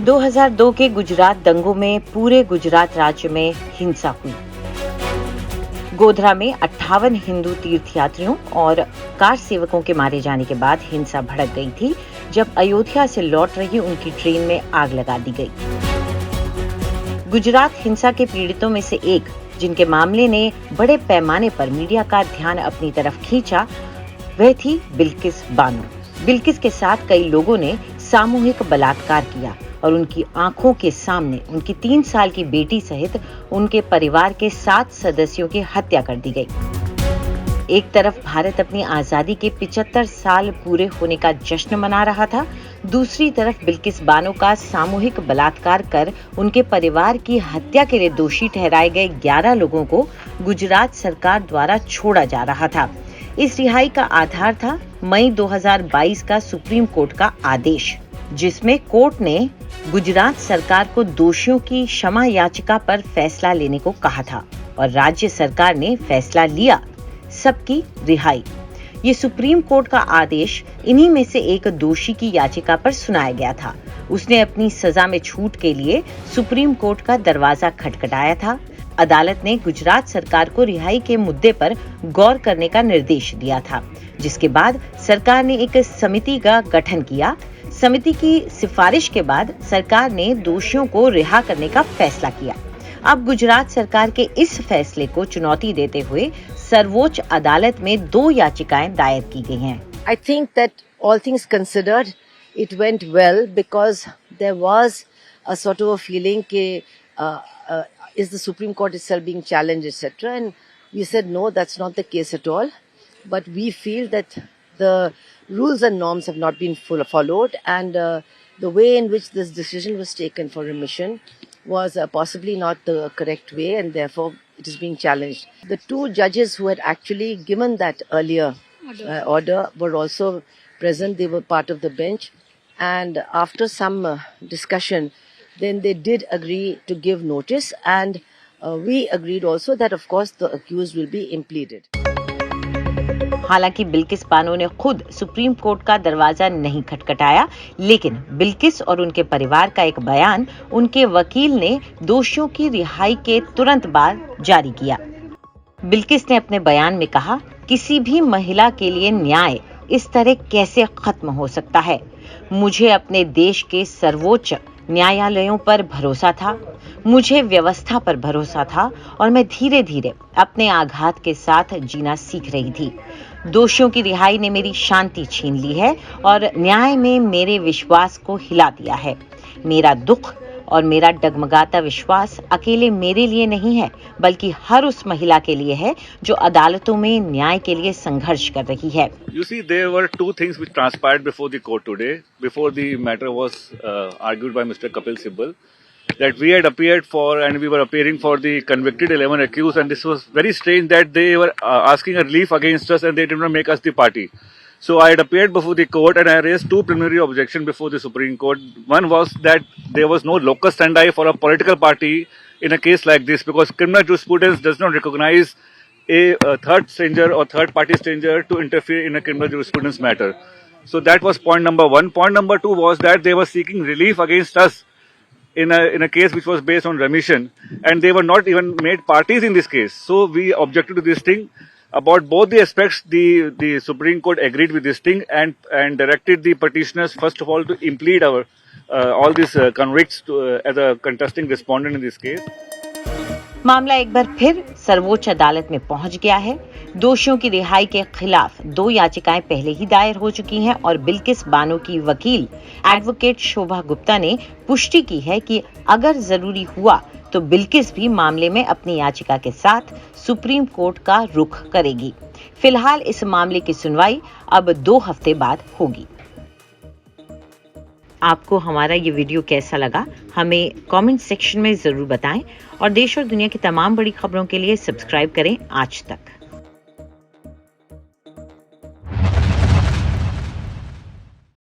2002 के गुजरात दंगों में पूरे गुजरात राज्य में हिंसा हुई। गोधरा में 58 हिंदू तीर्थयात्रियों और कार सेवकों के मारे जाने के बाद हिंसा भड़क गई थी, जब अयोध्या से लौट रही उनकी ट्रेन में आग लगा दी गई। गुजरात हिंसा के पीड़ितों में से एक, जिनके मामले ने बड़े पैमाने पर मीडिया का ध्यान अपनी तरफ खींचा, वह थी बिल्किस बानो। बिल्किस के साथ कई लोगों ने सामूहिक बलात्कार किया और उनकी आंखों के सामने उनकी 3 साल की बेटी सहित उनके परिवार के 7 सदस्यों की हत्या कर दी गई। एक तरफ भारत अपनी आजादी के 75 साल पूरे होने का जश्न मना रहा था, दूसरी तरफ बिल्किस बानो का सामूहिक बलात्कार कर उनके परिवार की हत्या के लिए दोषी ठहराए गए 11 लोगों को गुजरात सरकार द्वारा छोड़ा जा रहा था। इस रिहाई का आधार था मई 2022 का सुप्रीम कोर्ट का आदेश, जिसमें कोर्ट ने गुजरात सरकार को दोषियों की क्षमा याचिका पर फैसला लेने को कहा था और राज्य सरकार ने फैसला लिया, सबकी रिहाई। ये सुप्रीम कोर्ट का आदेश इन्हीं में से एक दोषी की याचिका पर सुनाया गया था। उसने अपनी सजा में छूट के लिए सुप्रीम कोर्ट का दरवाजा खटखटाया था। अदालत ने गुजरात सरकार को रिहाई के मुद्दे पर गौर करने का निर्देश दिया था, जिसके बाद सरकार ने एक समिति का गठन किया। समिति की सिफारिश के बाद सरकार ने दोषियों को रिहा करने का फैसला किया। अब गुजरात सरकार के इस फैसले को चुनौती देते हुए सर्वोच्च अदालत में 2 याचिकाएं दायर की गई हैं। I think that all things considered, it went well because there was a sort of a feeling that is the Supreme Court itself being challenged, etc. And we said no, that's not the case at all. But we feel that the rules and norms have not been followed, and the way in which this decision was taken for remission was possibly not the correct way, and therefore it is being challenged. The 2 judges who had actually given that earlier order were also present. They were part of the bench, and after some discussion, then they did agree to give notice, and we agreed also that of course the accused will be impleaded. हालांकि बिल्किस बानो ने खुद supreme court का दरवाजा नहीं खटखटाया, लेकिन बिल्किस और उनके परिवार का एक बयान उनके वकील ने दोषियों की रिहाई के तुरंत बाद जारी किया। बिल्किस ने अपने बयान में कहा, किसी भी महिला के लिए न्याय इस तरह कैसे खत्म हो सकता है? मुझे अपने देश के सर्वोच्च न्यायालयों पर भरोसा था, मुझे व्यवस्था पर भरोसा था और मैं धीरे धीरे अपने आघात के साथ जीना सीख रही थी। दोषियों की रिहाई ने मेरी शांति छीन ली है और न्याय में मेरे विश्वास को हिला दिया है। मेरा दुख और मेरा डगमगाता विश्वास अकेले मेरे लिए नहीं है, बल्कि हर उस महिला के लिए है जो अदालतों में न्याय के लिए संघर्ष कर रही है। You see, there were 2 things which transpired before the court today, before the matter was argued by Mr. Kapil Sibal, that we had appeared for and we were appearing for the convicted 11 accused, and this was very strange that they were asking a relief against us and they did not make us the party. So I had appeared before the court and I raised 2 preliminary objections before the Supreme Court. One was that there was no locus standi for a political party in a case like this, because criminal jurisprudence does not recognize a third stranger or third party stranger to interfere in a criminal jurisprudence matter. So that was point number 1. Point number 2 was that they were seeking relief against us in a case which was based on remission, and they were not even made parties in this case. So we objected to this thing. About both the aspects, the Supreme Court agreed with this thing and directed the petitioners first of all to implead our all these convicts as a contesting respondent in this case. मामला एक बार फिर सर्वोच्च अदालत में पहुंच गया है। दोषियों की रिहाई के खिलाफ 2 याचिकाएं पहले ही दायर हो चुकी हैं और बिल्किस बानो की वकील एडवोकेट शोभा गुप्ता ने पुष्टि की है कि अगर जरूरी हुआ तो बिल्किस भी मामले में अपनी याचिका के साथ सुप्रीम कोर्ट का रुख करेगी। फिलहाल इस मामले की सुनवाई अब 2 हफ्ते बाद होगी। आपको हमारा ये वीडियो कैसा लगा, हमें कमेंट सेक्शन में जरूर बताएं और देश और दुनिया की तमाम बड़ी खबरों के लिए सब्सक्राइब करें आज तक।